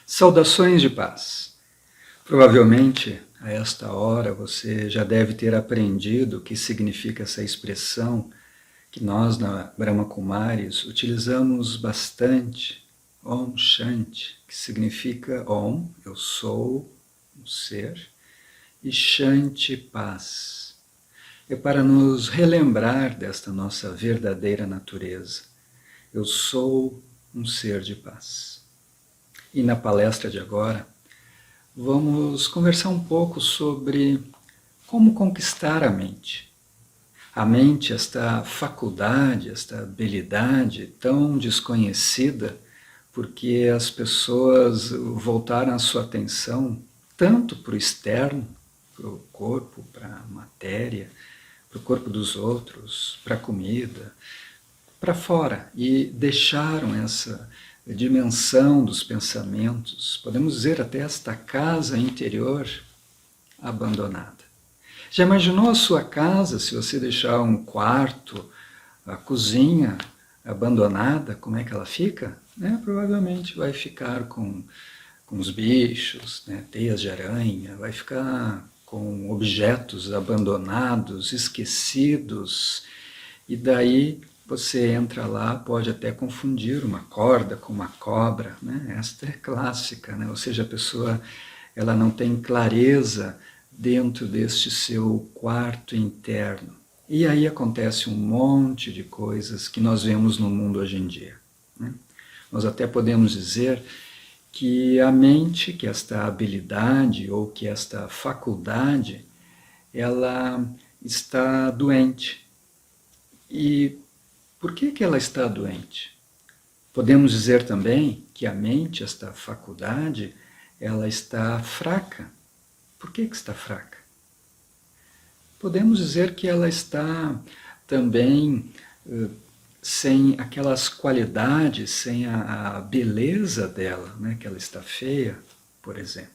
Saudações de paz. Provavelmente, a esta hora, você já deve ter aprendido o que significa essa expressão que nós, na Brahma Kumaris, utilizamos bastante, Om Shanti, que significa Om, eu sou, um ser, e Shanti, paz. É para nos relembrar desta nossa verdadeira natureza. Eu sou um ser de paz. E na palestra de agora, vamos conversar um pouco sobre como conquistar a mente. A mente, esta faculdade, esta habilidade tão desconhecida, porque as pessoas voltaram a sua atenção tanto para o externo, para o corpo, para a matéria, para o corpo dos outros, para a comida, para fora, e deixaram essa dimensão dos pensamentos, podemos dizer até esta casa interior abandonada. Já imaginou a sua casa, se você deixar um quarto, a cozinha abandonada, como é que ela fica? Provavelmente vai ficar com os bichos, teias de aranha, vai ficar com objetos abandonados, esquecidos, e daí você entra lá, pode até confundir uma corda com uma cobra, Esta é clássica, Ou seja, a pessoa ela não tem clareza dentro deste seu quarto interno. E aí acontece um monte de coisas que nós vemos no mundo hoje em dia. Nós até podemos dizer que a mente, que esta habilidade ou que esta faculdade, ela está doente. E por que ela está doente? Podemos dizer também que a mente, esta faculdade, ela está fraca. Por que está fraca? Podemos dizer que ela está também sem aquelas qualidades, sem a beleza dela, que ela está feia, por exemplo.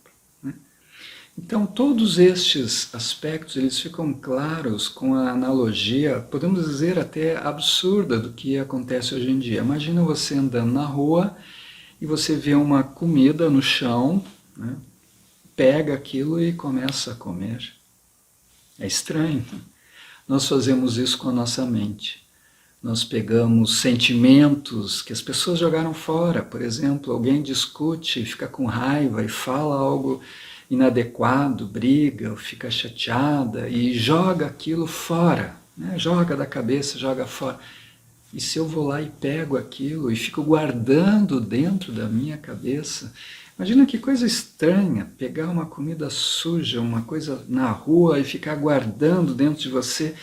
Então, todos estes aspectos eles ficam claros com a analogia, podemos dizer até absurda, do que acontece hoje em dia. Imagina você andando na rua e você vê uma comida no chão, pega aquilo e começa a comer. É estranho. Nós fazemos isso com a nossa mente. Nós pegamos sentimentos que as pessoas jogaram fora. Por exemplo, alguém discute, fica com raiva e fala algo inadequado, briga, ou fica chateada e joga aquilo fora, joga da cabeça, joga fora. E se eu vou lá e pego aquilo e fico guardando dentro da minha cabeça, imagina que coisa estranha, pegar uma comida suja, uma coisa na rua e ficar guardando dentro de você,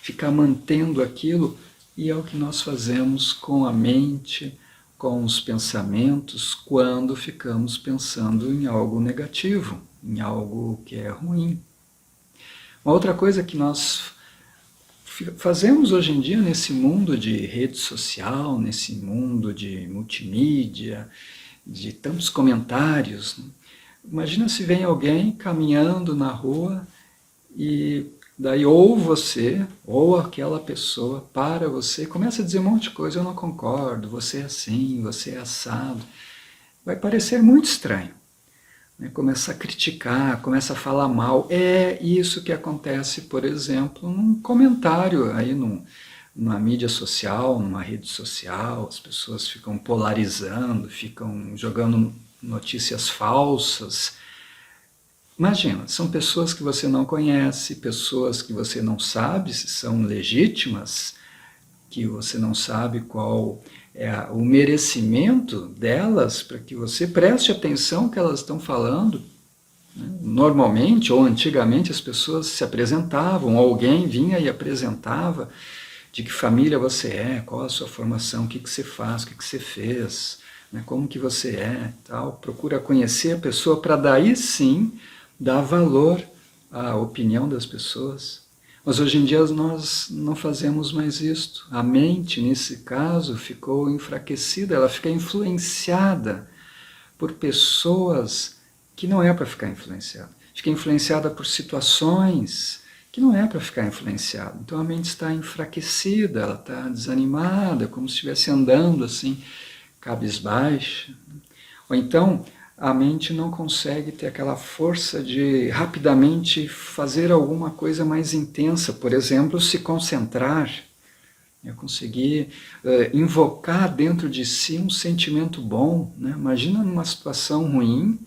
ficar mantendo aquilo, e é o que nós fazemos com a mente, com os pensamentos, quando ficamos pensando em algo negativo, em algo que é ruim. Uma outra coisa que nós fazemos hoje em dia nesse mundo de rede social, nesse mundo de multimídia, de tantos comentários, imagina se vem alguém caminhando na rua e daí ou você, ou aquela pessoa para você, começa a dizer um monte de coisa, eu não concordo, você é assim, você é assado. Vai parecer muito estranho. Começa a criticar, começa a falar mal. É isso que acontece, por exemplo, num comentário aí numa mídia social, numa rede social, as pessoas ficam polarizando, ficam jogando notícias falsas. Imagina, são pessoas que você não conhece, pessoas que você não sabe se são legítimas, que você não sabe qual é o merecimento delas, para que você preste atenção no que elas estão falando. Normalmente, ou antigamente, as pessoas se apresentavam, alguém vinha e apresentava de que família você é, qual a sua formação, o que você faz, o que você fez, como que você é, tal. Procura conhecer a pessoa para daí sim dar valor à opinião das pessoas. Mas hoje em dia nós não fazemos mais isto. A mente, nesse caso, ficou enfraquecida, ela fica influenciada por pessoas que não é para ficar influenciada. Fica influenciada por situações que não é para ficar influenciada. Então a mente está enfraquecida, ela está desanimada, como se estivesse andando assim, cabisbaixa. Ou então a mente não consegue ter aquela força de rapidamente fazer alguma coisa mais intensa, por exemplo, se concentrar, conseguir invocar dentro de si um sentimento bom, né? Imagina numa situação ruim,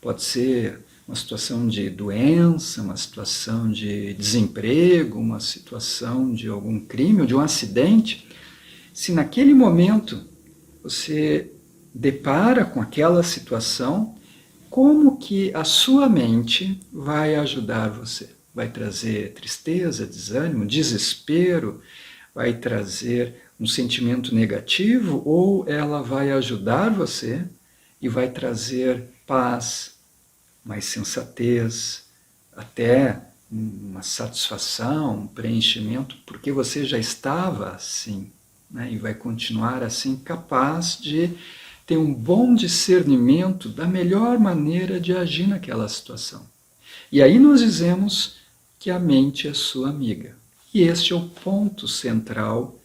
pode ser uma situação de doença, uma situação de desemprego, uma situação de algum crime ou de um acidente. Se naquele momento você depara com aquela situação, como que a sua mente vai ajudar você? Vai trazer tristeza, desânimo, desespero? Vai trazer um sentimento negativo? Ou ela vai ajudar você e vai trazer paz, mais sensatez, até uma satisfação, um preenchimento, porque você já estava assim, né? E vai continuar assim, capaz de ter um bom discernimento da melhor maneira de agir naquela situação. E aí nós dizemos que a mente é sua amiga. E este é o ponto central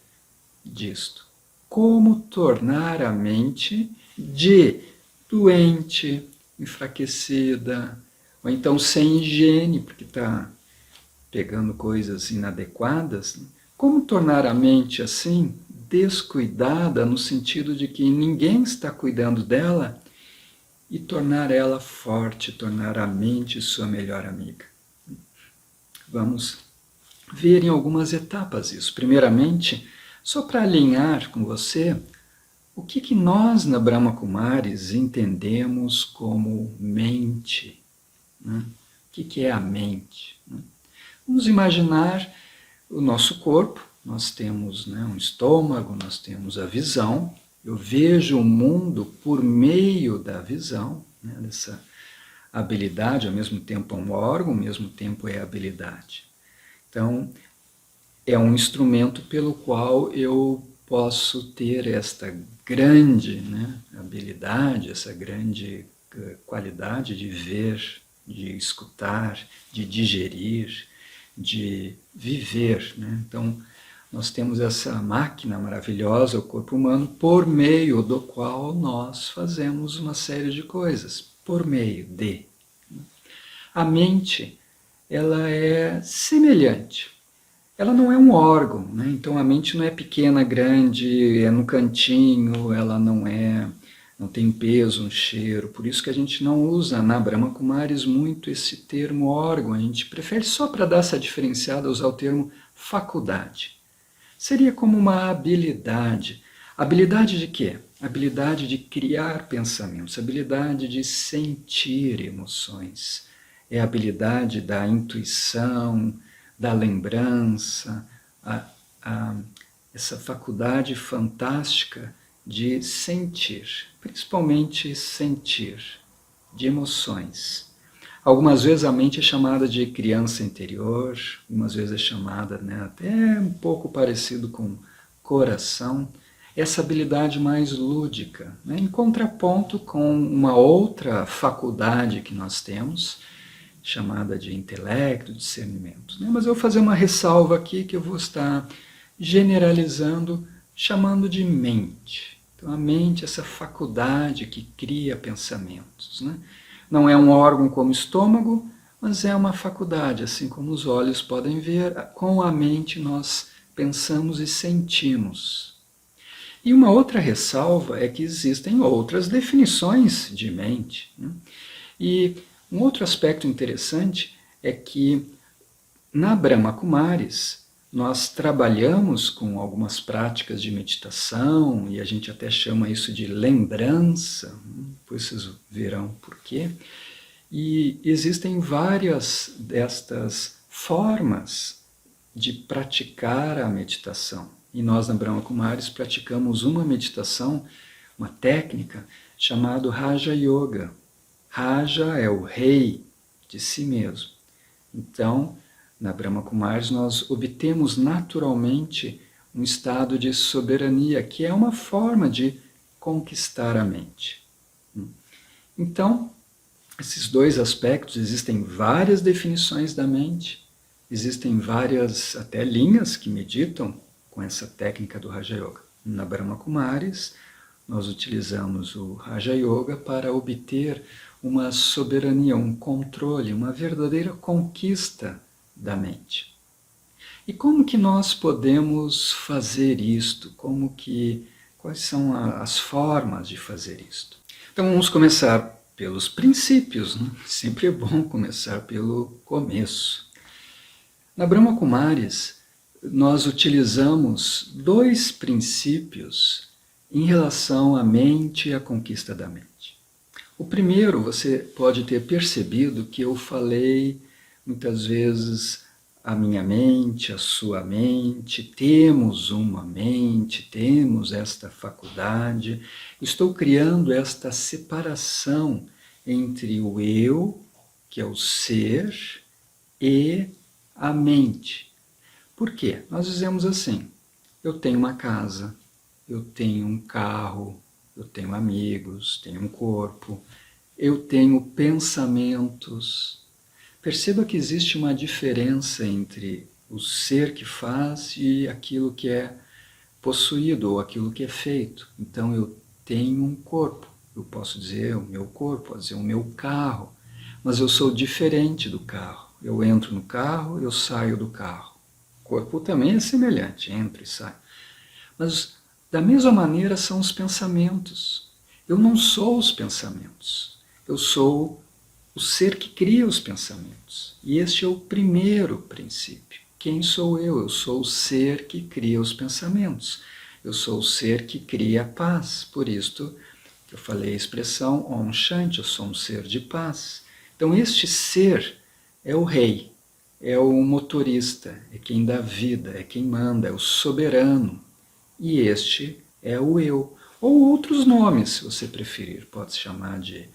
disto. Como tornar a mente de doente, enfraquecida, ou então sem higiene, porque está pegando coisas inadequadas, né? Como tornar a mente assim, descuidada, no sentido de que ninguém está cuidando dela, e tornar ela forte, tornar a mente sua melhor amiga. Vamos ver em algumas etapas isso. Primeiramente, só para alinhar com você, o que nós na Brahma Kumaris entendemos como mente? Né? O que é a mente? Né? Vamos imaginar o nosso corpo, nós temos, né, um estômago, nós temos a visão, eu vejo o mundo por meio da visão, né, dessa habilidade, ao mesmo tempo é um órgão, ao mesmo tempo é habilidade. Então, é um instrumento pelo qual eu posso ter esta grande, né, habilidade, essa grande qualidade de ver, de escutar, de digerir, de viver. Né? Então, nós temos essa máquina maravilhosa, o corpo humano, por meio do qual nós fazemos uma série de coisas, por meio de. A mente, ela é semelhante. Ela não é um órgão, né? Então a mente não é pequena, grande, é no cantinho, ela não tem peso, um cheiro. Por isso que a gente não usa na Brahma Kumaris muito esse termo órgão. A gente prefere, só para dar essa diferenciada, usar o termo faculdade. Seria como uma habilidade. Habilidade de quê? Habilidade de criar pensamentos, habilidade de sentir emoções. É a habilidade da intuição, da lembrança, essa faculdade fantástica de sentir, principalmente sentir, de emoções. Algumas vezes a mente é chamada de criança interior, algumas vezes é chamada, né, até um pouco parecido com coração, essa habilidade mais lúdica, né, em contraponto com uma outra faculdade que nós temos, chamada de intelecto, discernimento. Né? Mas eu vou fazer uma ressalva aqui que eu vou estar generalizando, chamando de mente. Então a mente é essa faculdade que cria pensamentos. Né? Não é um órgão como o estômago, mas é uma faculdade, assim como os olhos podem ver, com a mente nós pensamos e sentimos. E uma outra ressalva é que existem outras definições de mente. Né? E um outro aspecto interessante é que na Brahma Kumaris nós trabalhamos com algumas práticas de meditação e a gente até chama isso de lembrança, depois vocês verão por quê. E existem várias destas formas de praticar a meditação. E nós na Brahma Kumaris praticamos uma meditação, uma técnica chamada Raja Yoga. Raja é o rei de si mesmo. Então, na Brahma Kumaris nós obtemos naturalmente um estado de soberania, que é uma forma de conquistar a mente. Então, esses dois aspectos, existem várias definições da mente, existem várias até linhas que meditam com essa técnica do Raja Yoga. Na Brahma Kumaris, nós utilizamos o Raja Yoga para obter uma soberania, um controle, uma verdadeira conquista da mente. E como que nós podemos fazer isto? Quais são as formas de fazer isto? Então vamos começar pelos princípios, né? Sempre é bom começar pelo começo. Na Brahma Kumaris, nós utilizamos 2 princípios em relação à mente e à conquista da mente. O primeiro, você pode ter percebido que eu falei muitas vezes a minha mente, a sua mente, temos uma mente, temos esta faculdade. Estou criando esta separação entre o eu, que é o ser, e a mente. Por quê? Nós dizemos assim, eu tenho uma casa, eu tenho um carro, eu tenho amigos, tenho um corpo, eu tenho pensamentos. Perceba que existe uma diferença entre o ser que faz e aquilo que é possuído ou aquilo que é feito. Então eu tenho um corpo, eu posso dizer o meu corpo, posso dizer o meu carro, mas eu sou diferente do carro. Eu entro no carro, eu saio do carro. O corpo também é semelhante, entra e sai. Mas da mesma maneira são os pensamentos. Eu não sou os pensamentos, eu sou o ser que cria os pensamentos. E este é o primeiro princípio. Quem sou eu? Eu sou o ser que cria os pensamentos. Eu sou o ser que cria a paz. Por isto, eu falei a expressão Om Shanti, eu sou um ser de paz. Então este ser é o rei, é o motorista, é quem dá vida, é quem manda, é o soberano. E este é o eu. Ou outros nomes, se você preferir. Pode se chamar de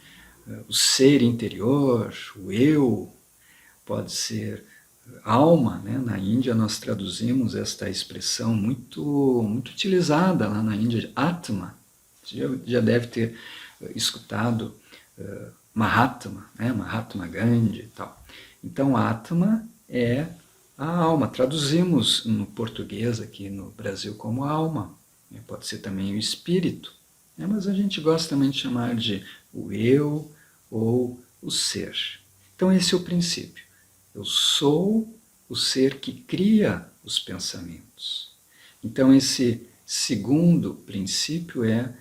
o ser interior, o eu, pode ser alma, né? Na Índia nós traduzimos esta expressão muito utilizada lá na Índia, de Atma. Você já deve ter escutado Mahatma, né? Mahatma Gandhi e tal. Então Atma é a alma, traduzimos no português aqui no Brasil como alma, né? Pode ser também o espírito, né? Mas a gente gosta também de chamar de o eu ou o ser. Então esse é o princípio. Eu sou o ser que cria os pensamentos. Então esse segundo princípio é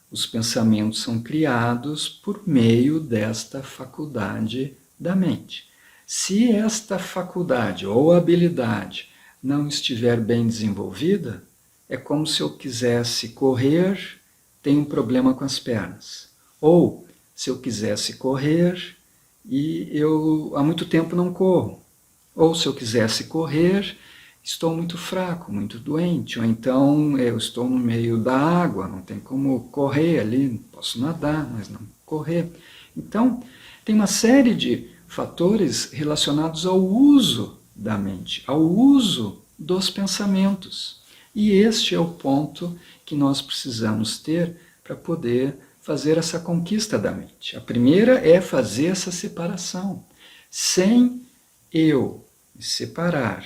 os pensamentos são criados por meio desta faculdade da mente. Se esta faculdade ou habilidade não estiver bem desenvolvida, é como se eu quisesse correr, tenho um problema com as pernas. Ou se eu quisesse correr e eu há muito tempo não corro. Ou se eu quisesse correr, estou muito fraco, muito doente. Ou então eu estou no meio da água, não tem como correr ali, posso nadar, mas não correr. Então, tem uma série de fatores relacionados ao uso da mente, ao uso dos pensamentos. E este é o ponto que nós precisamos ter para poder fazer essa conquista da mente. A primeira é fazer essa separação. Sem eu me separar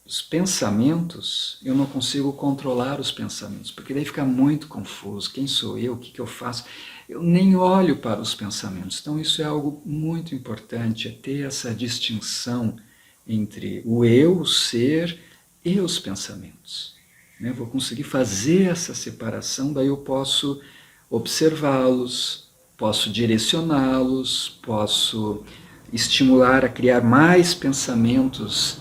dos pensamentos, eu não consigo controlar os pensamentos, porque daí fica muito confuso. Quem sou eu? O que eu faço? Eu nem olho para os pensamentos. Então isso é algo muito importante, é ter essa distinção entre o eu, o ser e os pensamentos. Vou conseguir fazer essa separação, daí eu posso observá-los, posso direcioná-los, posso estimular a criar mais pensamentos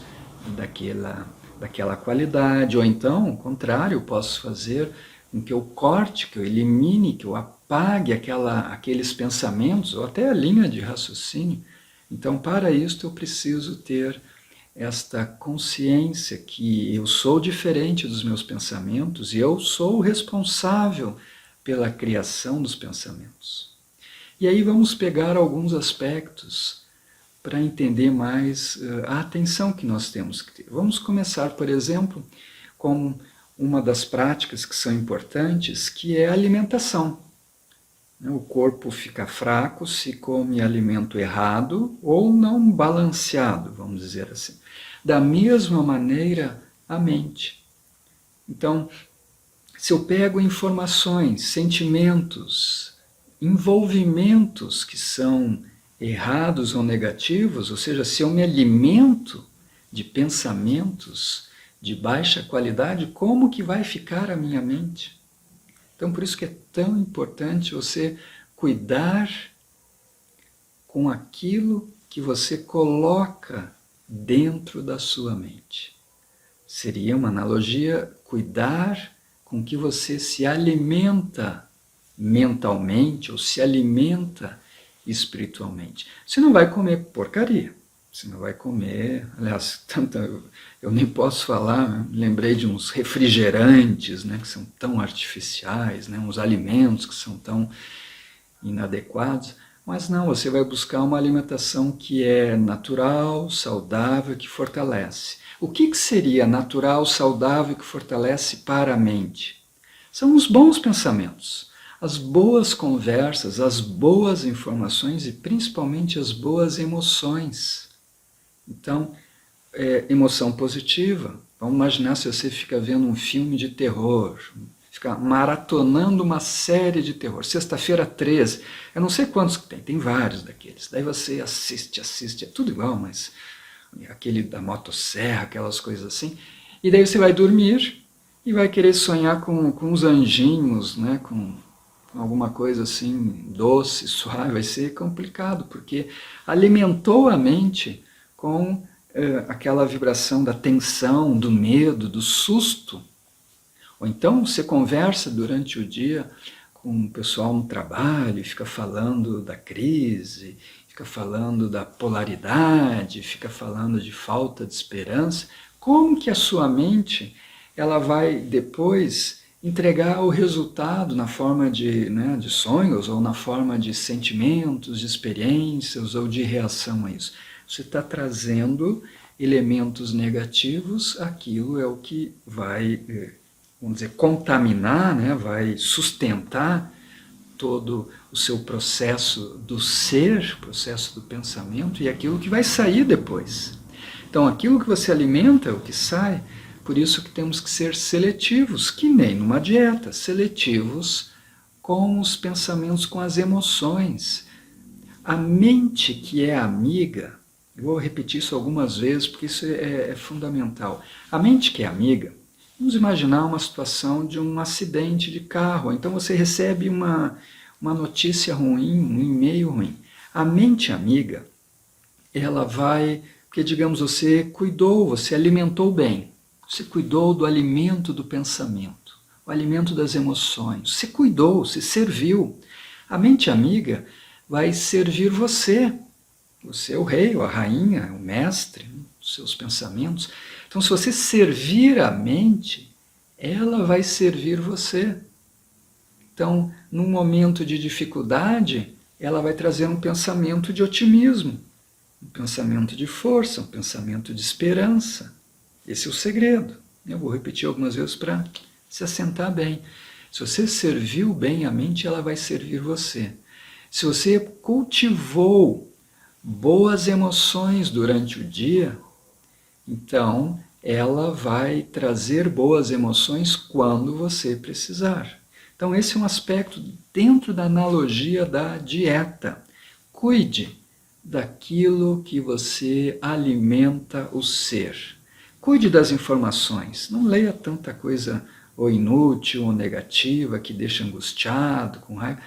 daquela qualidade, ou então, ao contrário, posso fazer com que eu corte, que eu elimine, que eu apague aqueles pensamentos, ou até a linha de raciocínio. Então, para isso, eu preciso ter esta consciência que eu sou diferente dos meus pensamentos e eu sou o responsável pela criação dos pensamentos. E aí vamos pegar alguns aspectos para entender mais a atenção que nós temos que ter. Vamos começar, por exemplo, com uma das práticas que são importantes, que é a alimentação. O corpo fica fraco se come alimento errado ou não balanceado, vamos dizer assim. Da mesma maneira, a mente. Então, Se eu pego informações, sentimentos, envolvimentos que são errados ou negativos, ou seja, se eu me alimento de pensamentos de baixa qualidade, como que vai ficar a minha mente? Então, por isso que é tão importante você cuidar com aquilo que você coloca dentro da sua mente. Seria uma analogia cuidar com que você se alimenta mentalmente ou se alimenta espiritualmente. Você não vai comer porcaria, você não vai comer, aliás, eu nem posso falar, lembrei de uns refrigerantes, né, que são tão artificiais, né, uns alimentos que são tão inadequados, mas não, você vai buscar uma alimentação que é natural, saudável, que fortalece. O que seria natural, saudável, que fortalece para a mente? São os bons pensamentos, as boas conversas, as boas informações e principalmente as boas emoções. Então, emoção positiva. Vamos imaginar se você fica vendo um filme de terror, fica maratonando uma série de terror. Sexta-feira 13, eu não sei quantos que tem vários daqueles. Daí você assiste, é tudo igual, mas aquele da motosserra, aquelas coisas assim. E daí você vai dormir e vai querer sonhar com uns anjinhos, né, com alguma coisa assim doce, suave. Vai ser complicado, porque alimentou a mente com aquela vibração da tensão, do medo, do susto. Ou então você conversa durante o dia com o pessoal no trabalho, fica falando da crise, fica falando da polaridade, fica falando de falta de esperança. Como que a sua mente ela vai depois entregar o resultado na forma de sonhos, ou na forma de sentimentos, de experiências, ou de reação a isso? Você está trazendo elementos negativos, aquilo é o que vai, vamos dizer, contaminar, né? Vai sustentar todo o seu processo do ser, processo do pensamento, e aquilo que vai sair depois. Então, aquilo que você alimenta é o que sai, por isso que temos que ser seletivos, que nem numa dieta, seletivos com os pensamentos, com as emoções. A mente que é amiga, eu vou repetir isso algumas vezes porque isso é fundamental. A mente que é amiga, vamos imaginar uma situação de um acidente de carro, então você recebe uma notícia ruim, um e-mail ruim. A mente amiga, ela vai, porque digamos você cuidou, você alimentou bem, você cuidou do alimento do pensamento, o alimento das emoções, você cuidou, você serviu. A mente amiga vai servir você. Você é o rei, ou a rainha, o mestre dos seus pensamentos. Então, se você servir a mente, ela vai servir você. Então, num momento de dificuldade, ela vai trazer um pensamento de otimismo, um pensamento de força, um pensamento de esperança. Esse é o segredo. Eu vou repetir algumas vezes para se assentar bem. Se você serviu bem a mente, ela vai servir você. Se você cultivou boas emoções durante o dia, então ela vai trazer boas emoções quando você precisar. Então esse é um aspecto dentro da analogia da dieta. Cuide daquilo que você alimenta o ser. Cuide das informações. Não leia tanta coisa ou inútil ou negativa que deixa angustiado, com raiva.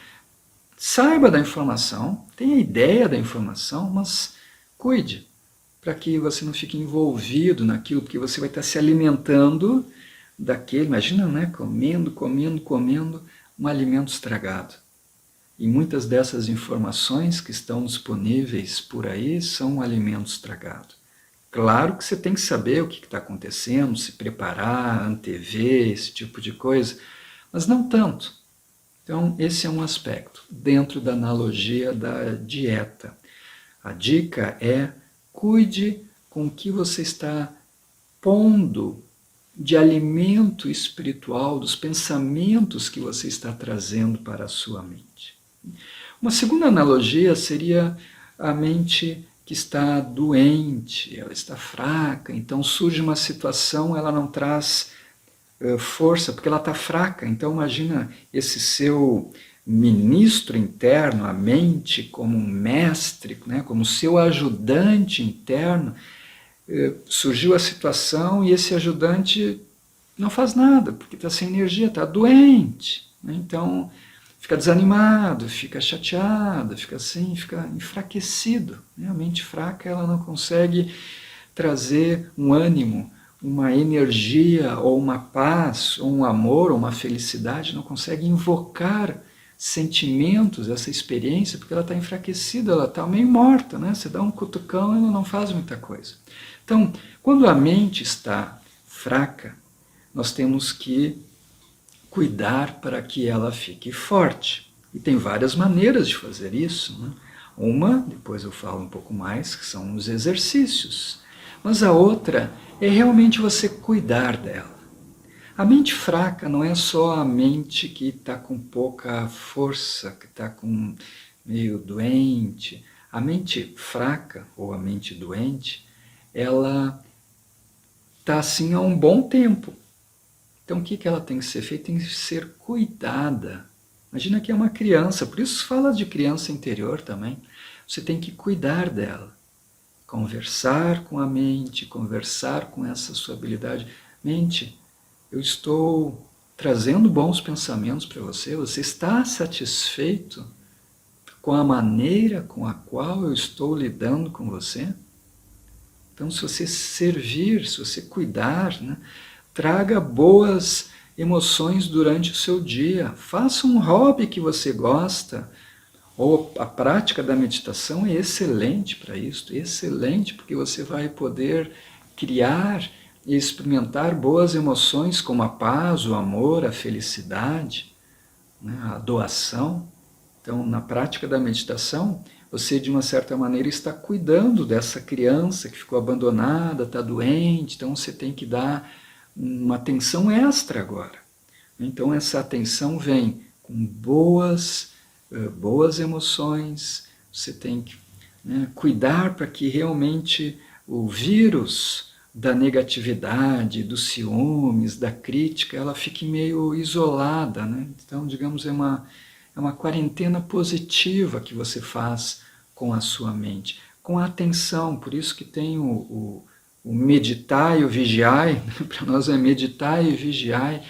Saiba da informação, tenha ideia da informação, mas cuide, para que você não fique envolvido naquilo, porque você vai estar se alimentando daquele, imagina, né, comendo um alimento estragado. E muitas dessas informações que estão disponíveis por aí são um alimento estragado. Claro que você tem que saber o que está acontecendo, se preparar, antever, esse tipo de coisa, mas não tanto. Então, esse é um aspecto dentro da analogia da dieta. A dica é: cuide com o que você está pondo de alimento espiritual, dos pensamentos que você está trazendo para a sua mente. Uma segunda analogia seria a mente que está doente, ela está fraca, então surge uma situação, ela não traz força, porque ela está fraca. Então imagina esse seu ministro interno, a mente, como um mestre, né, como seu ajudante interno. Surgiu a situação e esse ajudante não faz nada, porque está sem energia, está doente. Né? Então fica desanimado, fica chateado, fica assim, fica enfraquecido. Né? A mente fraca, ela não consegue trazer um ânimo, uma energia, ou uma paz, ou um amor, ou uma felicidade, não consegue invocar sentimentos, essa experiência, porque ela está enfraquecida, ela está meio morta, né? Você dá um cutucão e ela não faz muita coisa. Então, quando a mente está fraca, nós temos que cuidar para que ela fique forte. E tem várias maneiras de fazer isso. Né? Uma, depois eu falo um pouco mais, que são os exercícios. Mas a outra é realmente você cuidar dela. A mente fraca não é só a mente que está com pouca força, que está meio doente. A mente fraca, ou a mente doente, ela está assim há um bom tempo. Então o que ela tem que ser feita? Tem que ser cuidada. Imagina que é uma criança, por isso fala de criança interior também. Você tem que cuidar dela. Conversar com a mente, conversar com essa sua habilidade. Mente, eu estou trazendo bons pensamentos para você, você está satisfeito com a maneira com a qual eu estou lidando com você? Então, se você servir, se você cuidar, né, traga boas emoções durante o seu dia. Faça um hobby que você gosta. Ou a prática da meditação é excelente para isso. Excelente, porque você vai poder criar e experimentar boas emoções como a paz, o amor, a felicidade, né, a doação. Então, na prática da meditação, você, de uma certa maneira, está cuidando dessa criança que ficou abandonada, está doente, então você tem que dar uma atenção extra agora. Então, essa atenção vem com boas emoções, você tem que, né, cuidar para que realmente o vírus da negatividade, dos ciúmes, da crítica, ela fique meio isolada. Né? Então, digamos, é uma quarentena positiva que você faz com a sua mente, com a atenção. Por isso que tem o meditar e o vigiai, para nós é meditar e vigiai,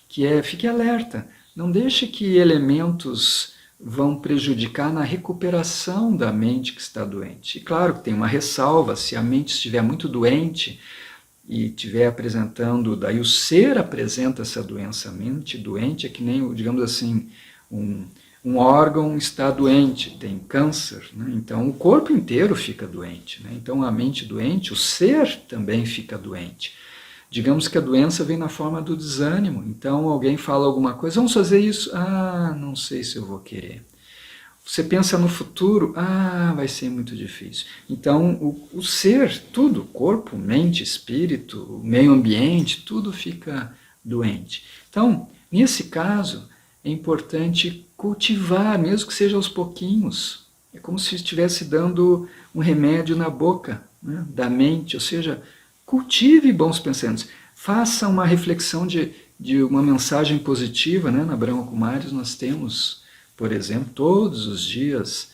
que é fique alerta, não deixe que elementos vão prejudicar na recuperação da mente que está doente. E claro que tem uma ressalva, se a mente estiver muito doente e estiver apresentando, daí o ser apresenta essa doença. A mente doente é que nem, digamos assim, um órgão está doente, tem câncer, né? Então o corpo inteiro fica doente. Né? Então a mente doente, o ser também fica doente. Digamos que a doença vem na forma do desânimo. Então alguém fala alguma coisa, vamos fazer isso? Ah, não sei se eu vou querer. Você pensa no futuro, ah, vai ser muito difícil. Então o ser, tudo, corpo, mente, espírito, meio ambiente, tudo fica doente. Então, nesse caso, é importante cultivar, mesmo que seja aos pouquinhos. É como se estivesse dando um remédio na boca, né, da mente, ou seja, cultive bons pensamentos. Faça uma reflexão de uma mensagem positiva. Né? Na Brahma Kumaris nós temos, por exemplo, todos os dias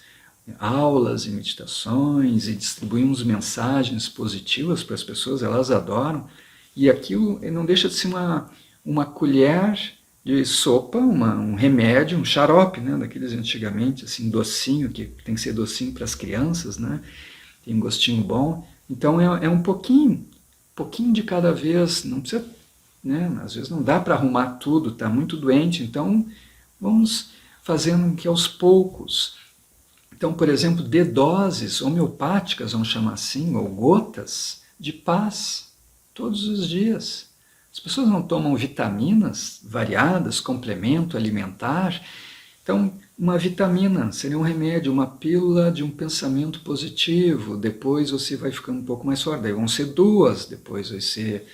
aulas e meditações e distribuímos mensagens positivas para as pessoas, elas adoram. E aquilo não deixa de ser uma colher de sopa, um remédio, um xarope, né? Daqueles antigamente, assim, docinho, que tem que ser docinho para as crianças, né? Tem um gostinho bom. Então é um pouquinho de cada vez, não precisa, né? Às vezes não dá para arrumar tudo, está muito doente, então vamos fazendo que aos poucos. Então, por exemplo, dê doses homeopáticas, vamos chamar assim, ou gotas de paz, todos os dias. As pessoas não tomam vitaminas variadas, complemento alimentar. Então, uma vitamina seria um remédio, uma pílula de um pensamento positivo. Depois você vai ficando um pouco mais forte. Daí vão ser 2, depois vai ser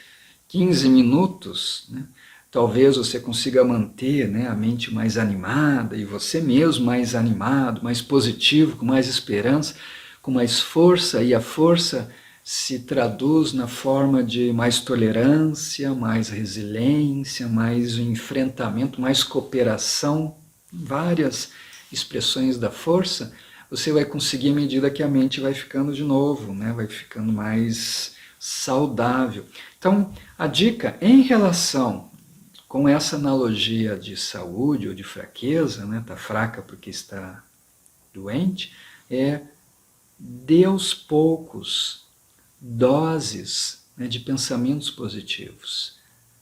15 minutos. Né? Talvez você consiga manter, né, a mente mais animada e você mesmo mais animado, mais positivo, com mais esperança, com mais força. E a força se traduz na forma de mais tolerância, mais resiliência, mais enfrentamento, mais cooperação, várias expressões da força, você vai conseguir à medida que a mente vai ficando de novo, né? Vai ficando mais saudável. Então, a dica em relação com essa analogia de saúde ou de fraqueza, né? Está fraca porque está doente, é dê aos poucos doses, né, de pensamentos positivos,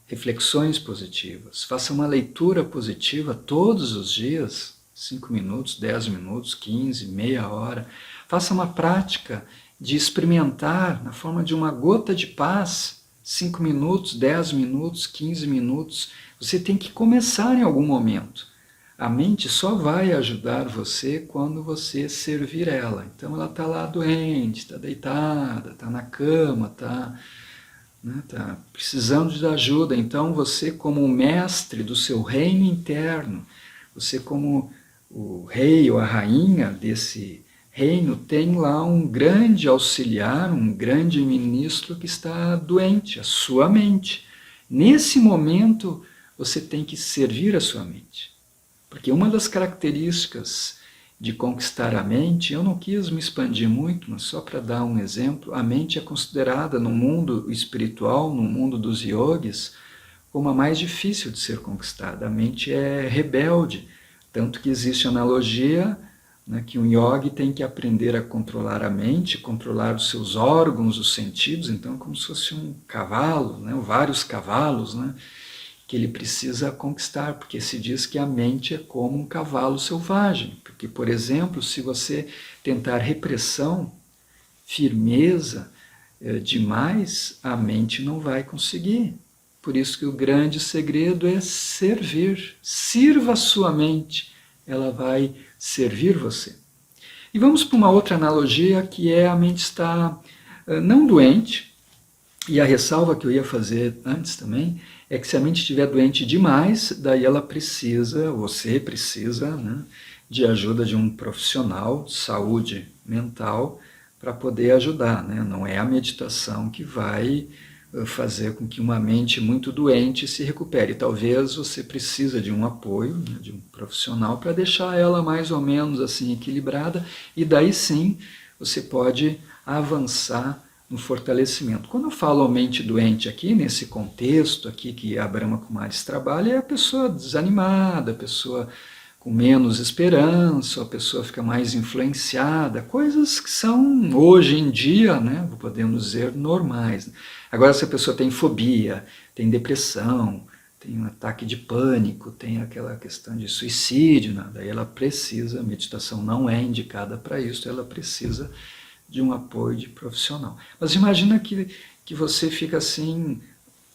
reflexões positivas. Faça uma leitura positiva todos os dias, 5 minutos, 10 minutos, 15, meia hora. Faça uma prática de experimentar na forma de uma gota de paz, 5 minutos, 10 minutos, 15 minutos. Você tem que começar em algum momento. A mente só vai ajudar você quando você servir ela. Então ela está lá doente, está deitada, está na cama, está, né, tá precisando de ajuda. Então você, como o mestre do seu reino interno, você como o rei ou a rainha desse reino, tem lá um grande auxiliar, um grande ministro que está doente, a sua mente. Nesse momento você tem que servir a sua mente. Porque uma das características de conquistar a mente, eu não quis me expandir muito, mas só para dar um exemplo, a mente é considerada no mundo espiritual, no mundo dos yogis, como a mais difícil de ser conquistada. A mente é rebelde, tanto que existe analogia, né, que um yogi tem que aprender a controlar a mente, controlar os seus órgãos, os sentidos, então é como se fosse um cavalo, né, vários cavalos, né, que ele precisa conquistar, porque se diz que a mente é como um cavalo selvagem. Porque, por exemplo, se você tentar repressão, firmeza demais, a mente não vai conseguir. Por isso que o grande segredo é servir. Sirva a sua mente, ela vai servir você. E vamos para uma outra analogia, que é a mente está não doente, e a ressalva que eu ia fazer antes também, é que se a mente estiver doente demais, daí ela precisa, você precisa, né, de ajuda de um profissional de saúde mental para poder ajudar, né? Não é a meditação que vai fazer com que uma mente muito doente se recupere. Talvez você precisa de um apoio, né, de um profissional para deixar ela mais ou menos assim equilibrada, e daí sim você pode avançar no fortalecimento. Quando eu falo mente doente aqui, nesse contexto aqui que a Brahma Kumaris trabalha, é a pessoa desanimada, a pessoa com menos esperança, a pessoa fica mais influenciada, coisas que são hoje em dia, né, podemos dizer, normais. Agora, se a pessoa tem fobia, tem depressão, tem um ataque de pânico, tem aquela questão de suicídio, né, daí ela precisa, a meditação não é indicada para isso, ela precisa de um apoio de profissional. Mas imagina que você fica assim,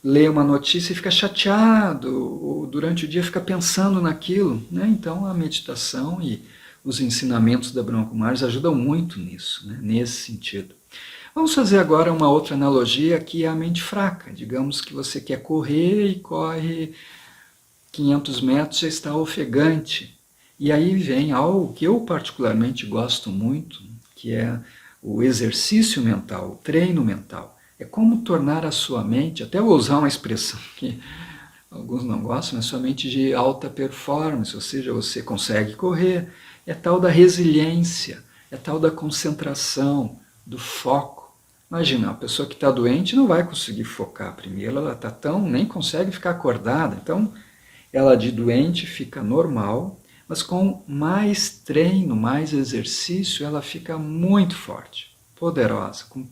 lê uma notícia e fica chateado, ou durante o dia fica pensando naquilo, né? Então a meditação e os ensinamentos da Brahma Kumaris ajudam muito nisso, né? Nesse sentido. Vamos fazer agora uma outra analogia, que é a mente fraca. Digamos que você quer correr e corre 500 metros, já está ofegante. E aí vem algo que eu particularmente gosto muito, que é o exercício mental, o treino mental. É como tornar a sua mente, até vou usar uma expressão que alguns não gostam, mas sua mente de alta performance, ou seja, você consegue correr, é tal da resiliência, é tal da concentração, do foco. Imagina, uma pessoa que está doente não vai conseguir focar primeiro, ela está nem consegue ficar acordada, então ela de doente fica normal, mas com mais treino, mais exercício, ela fica muito forte, poderosa, com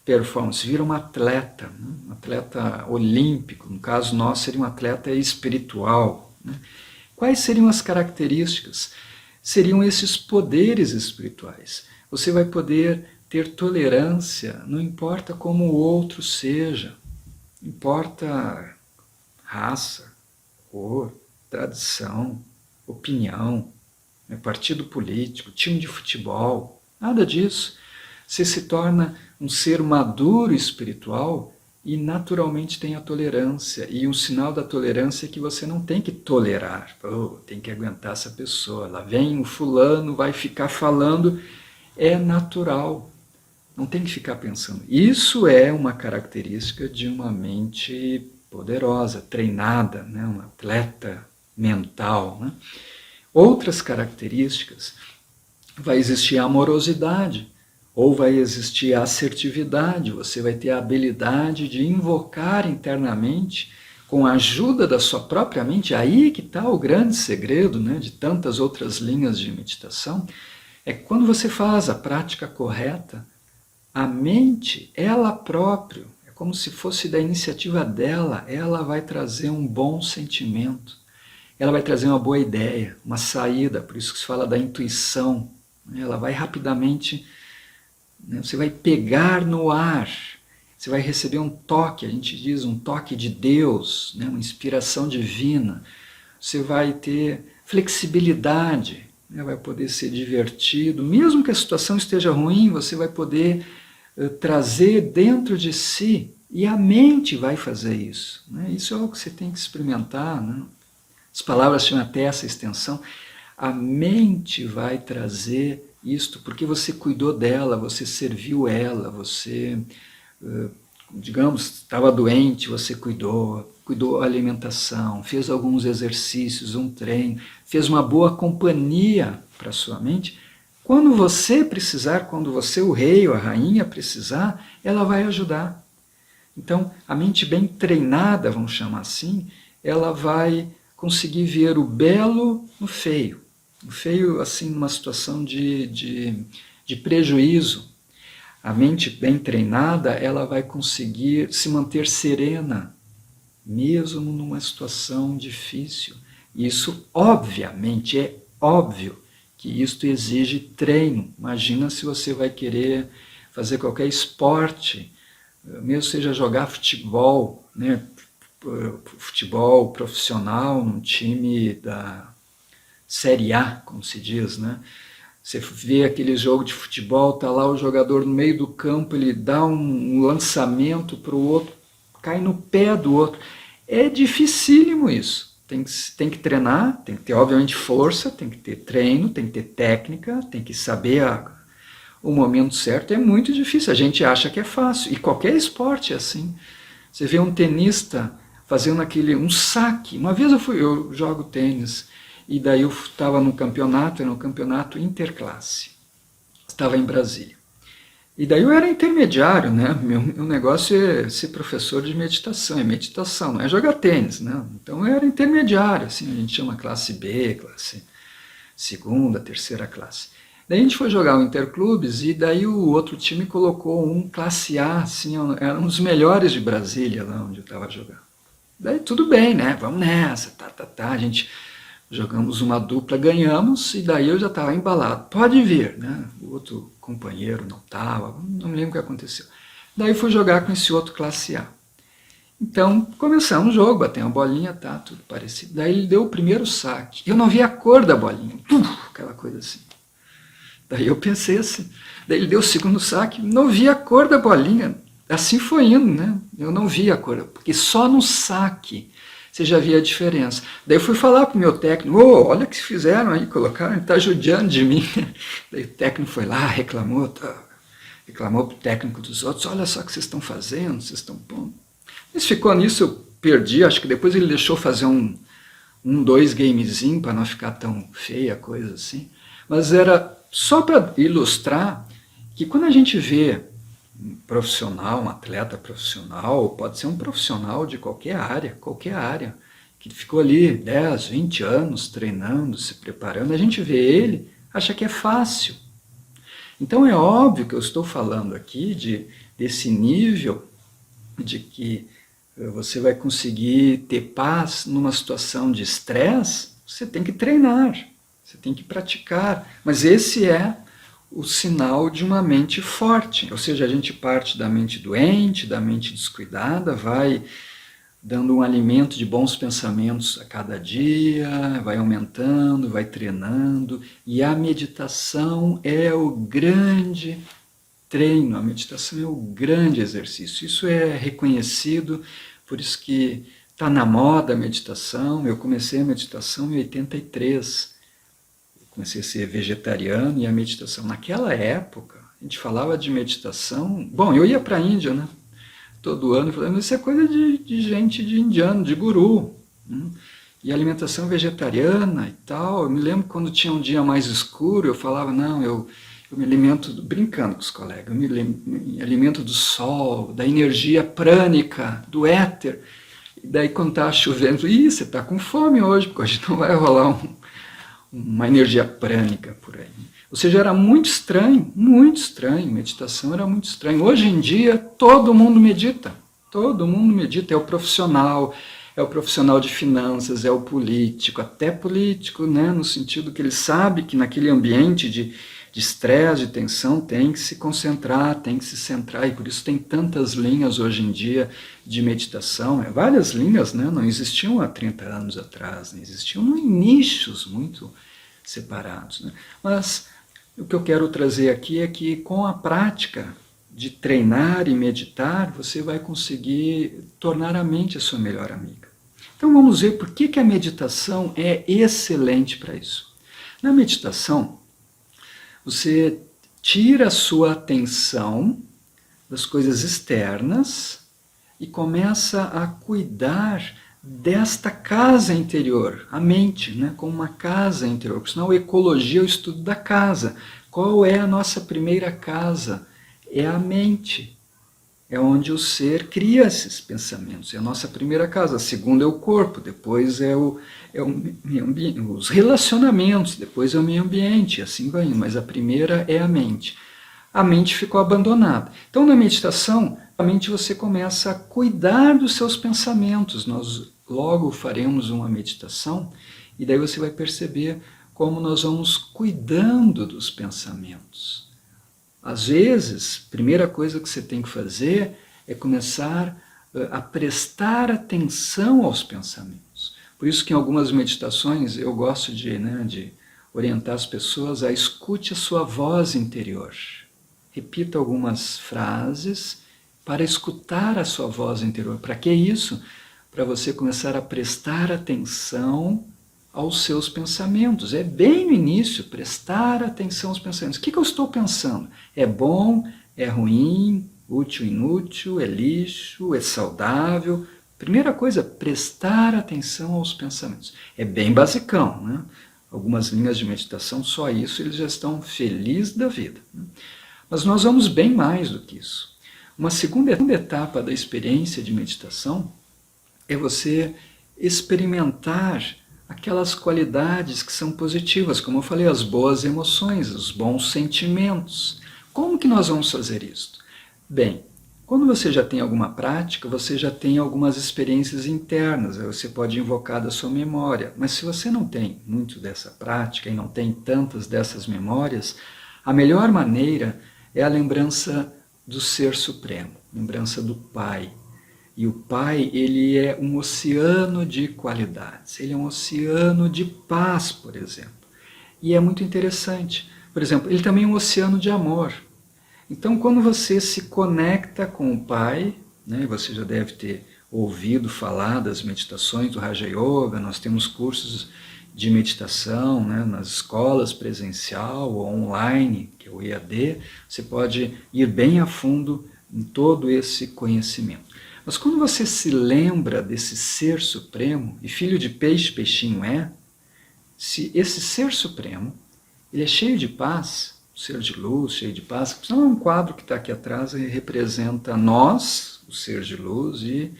performance, vira um atleta, né? Um atleta olímpico, no caso nosso seria um atleta espiritual. Né? Quais seriam as características? Seriam esses poderes espirituais. Você vai poder ter tolerância, não importa como o outro seja, importa raça, cor, tradição, opinião, partido político, time de futebol, nada disso. Você se torna um ser maduro espiritual e naturalmente tem a tolerância. E um sinal da tolerância é que você não tem que tolerar, tem que aguentar essa pessoa. Lá vem o fulano, vai ficar falando, é natural. Não tem que ficar pensando. Isso é uma característica de uma mente poderosa, treinada, né? Um atleta mental. Né? Outras características, vai existir a amorosidade, ou vai existir a assertividade, você vai ter a habilidade de invocar internamente, com a ajuda da sua própria mente, aí que está o grande segredo, né, de tantas outras linhas de meditação, é que quando você faz a prática correta, a mente, ela própria, é como se fosse da iniciativa dela, ela vai trazer um bom sentimento, ela vai trazer uma boa ideia, uma saída, por isso que se fala da intuição, ela vai rapidamente, né, você vai pegar no ar, você vai receber um toque, a gente diz um toque de Deus, né, uma inspiração divina, você vai ter flexibilidade, né, vai poder ser divertido, mesmo que a situação esteja ruim, você vai poder trazer dentro de si, e a mente vai fazer isso. Né? Isso é algo que você tem que experimentar. Né? As palavras tinham até essa extensão. A mente vai trazer isto, porque você cuidou dela, você serviu ela, você, digamos, estava doente, você cuidou da alimentação, fez alguns exercícios, um treino, fez uma boa companhia para a sua mente. Quando você precisar, quando você, o rei ou a rainha, precisar, ela vai ajudar. Então, a mente bem treinada, vamos chamar assim, ela vai conseguir ver o belo no feio. O feio, assim, numa situação de prejuízo. A mente bem treinada, ela vai conseguir se manter serena, mesmo numa situação difícil. Isso, obviamente, é óbvio que isto exige treino. Imagina se você vai querer fazer qualquer esporte, mesmo seja jogar futebol, né? Futebol profissional num time da Série A, como se diz, né? Você vê aquele jogo de futebol, tá lá o jogador no meio do campo, ele dá um lançamento para o outro, cai no pé do outro. É dificílimo isso. Tem que treinar, tem que ter, obviamente, força, tem que ter treino, tem que ter técnica, tem que saber o momento certo. É muito difícil, a gente acha que é fácil. E qualquer esporte é assim. Você vê um tenista fazendo um saque. Uma vez eu jogo tênis, e daí eu estava no campeonato, era um campeonato interclasse. Estava em Brasília. E daí eu era intermediário, né? Meu negócio é ser professor de meditação, não é jogar tênis, né? Então eu era intermediário, assim, a gente chama classe B, classe segunda, terceira classe. Daí a gente foi jogar o Interclubes e daí o outro time colocou um classe A, assim, era um dos melhores de Brasília, lá onde eu estava jogando. Daí tudo bem, né? Vamos nessa, a gente jogamos uma dupla, ganhamos, e daí eu já estava embalado. Pode vir, né? O outro companheiro não estava, não me lembro o que aconteceu. Daí fui jogar com esse outro classe A. Então, começamos o jogo, batemos a bolinha, tá, tudo parecido. Daí ele deu o primeiro saque. Eu não vi a cor da bolinha, aquela coisa assim. Daí eu pensei assim. Daí ele deu o segundo saque, não vi a cor da bolinha. Assim foi indo, né? Eu não vi a cor, porque só no saque você já via a diferença. Daí eu fui falar para o meu técnico, olha o que fizeram aí, colocaram, ele está judiando de mim. Daí o técnico foi lá, reclamou para o técnico dos outros, olha só o que vocês estão fazendo, vocês estão pondo. Mas ficou nisso, eu perdi, acho que depois ele deixou fazer dois gamezinho para não ficar tão feia a coisa assim. Mas era só para ilustrar que quando a gente vê um profissional, um atleta profissional, pode ser um profissional de qualquer área, que ficou ali 10, 20 anos treinando, se preparando, a gente vê ele, acha que é fácil. Então é óbvio que eu estou falando aqui desse nível de que você vai conseguir ter paz numa situação de estresse, você tem que treinar, você tem que praticar, mas esse é o sinal de uma mente forte, ou seja, a gente parte da mente doente, da mente descuidada, vai dando um alimento de bons pensamentos a cada dia, vai aumentando, vai treinando, e a meditação é o grande treino, a meditação é o grande exercício, isso é reconhecido, por isso que está na moda a meditação. Eu comecei a meditação em 83, comecei a ser vegetariano, e a meditação naquela época A gente falava de meditação. Bom, eu ia para a Índia, né? Todo ano, falando, isso é coisa de gente, de indiano, de guru. E alimentação vegetariana e tal. Eu me lembro quando tinha um dia mais escuro, eu falava, não, eu me alimento, brincando com os colegas, eu me alimento do sol, da energia prânica, do éter. E daí quando estava chovendo, você está com fome hoje, porque hoje não vai rolar uma energia prânica por aí. Ou seja, era muito estranho, meditação era muito estranho. Hoje em dia, todo mundo medita, é o profissional de finanças, é o político, até político, né, no sentido que ele sabe que naquele ambiente de estresse, de tensão, tem que se concentrar, tem que se centrar, e por isso tem tantas linhas hoje em dia de meditação, várias linhas, né, não existiam há 30 anos atrás, né, existiam em nichos muito separados. Né? Mas o que eu quero trazer aqui é que com a prática de treinar e meditar, você vai conseguir tornar a mente a sua melhor amiga. Então vamos ver por que a meditação é excelente para isso. Na meditação, você tira a sua atenção das coisas externas e começa a cuidar desta casa interior, a mente, né, como uma casa interior. Por sinal, ecologia é o estudo da casa. Qual é a nossa primeira casa? É a mente. É onde o ser cria esses pensamentos. É a nossa primeira casa. A segunda é o corpo, depois é o meio ambiente, os relacionamentos, depois é o meio ambiente, assim vai indo. Mas a primeira é a mente. A mente ficou abandonada. Então, na meditação, a mente você começa a cuidar dos seus pensamentos. Nós logo faremos uma meditação e daí você vai perceber como nós vamos cuidando dos pensamentos. Às vezes, a primeira coisa que você tem que fazer é começar a prestar atenção aos pensamentos. Por isso que em algumas meditações eu gosto de orientar as pessoas a escute a sua voz interior. Repita algumas frases para escutar a sua voz interior. Para que isso? Para você começar a prestar atenção aos seus pensamentos. É bem no início, prestar atenção aos pensamentos. O que eu estou pensando? É bom? É ruim? Útil, inútil? É lixo? É saudável? Primeira coisa, prestar atenção aos pensamentos. É bem basicão, né? Algumas linhas de meditação, só isso, eles já estão felizes da vida. Mas nós vamos bem mais do que isso. Uma segunda etapa da experiência de meditação é você experimentar aquelas qualidades que são positivas, como eu falei, as boas emoções, os bons sentimentos. Como que nós vamos fazer isso? Bem, quando você já tem alguma prática, você já tem algumas experiências internas, você pode invocar da sua memória, mas se você não tem muito dessa prática e não tem tantas dessas memórias, a melhor maneira é a lembrança do Ser Supremo, lembrança do Pai. E o Pai, ele é um oceano de qualidades, ele é um oceano de paz, por exemplo. E é muito interessante. Por exemplo, ele também é um oceano de amor. Então, quando você se conecta com o Pai, né, você já deve ter ouvido falar das meditações do Raja Yoga, nós temos cursos de meditação, né, nas escolas presencial ou online, que é o EAD, você pode ir bem a fundo em todo esse conhecimento. Mas quando você se lembra desse Ser Supremo, e filho de peixe, peixinho é, se esse Ser Supremo, ele é cheio de paz, ser de luz, cheio de paz, não é um quadro que está aqui atrás e representa nós, o ser de luz, e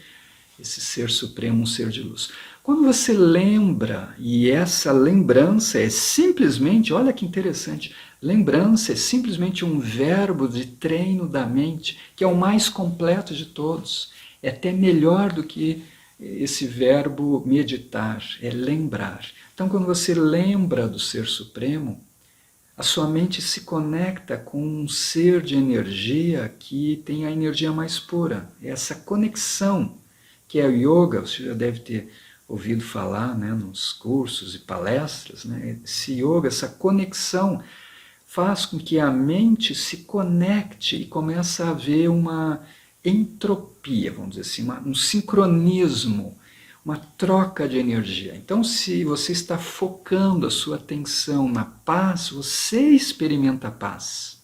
esse Ser Supremo, um ser de luz. Quando você lembra, e essa lembrança é simplesmente, olha que interessante, lembrança é simplesmente um verbo de treino da mente, que é o mais completo de todos. É até melhor do que esse verbo meditar, é lembrar. Então, quando você lembra do Ser Supremo, a sua mente se conecta com um ser de energia que tem a energia mais pura. Essa conexão, que é o yoga, você já deve ter ouvido falar, né, nos cursos e palestras, né? Esse yoga, essa conexão, faz com que a mente se conecte e comece a haver uma entropia, vamos dizer assim, um sincronismo, uma troca de energia. Então, se você está focando a sua atenção na paz, você experimenta a paz.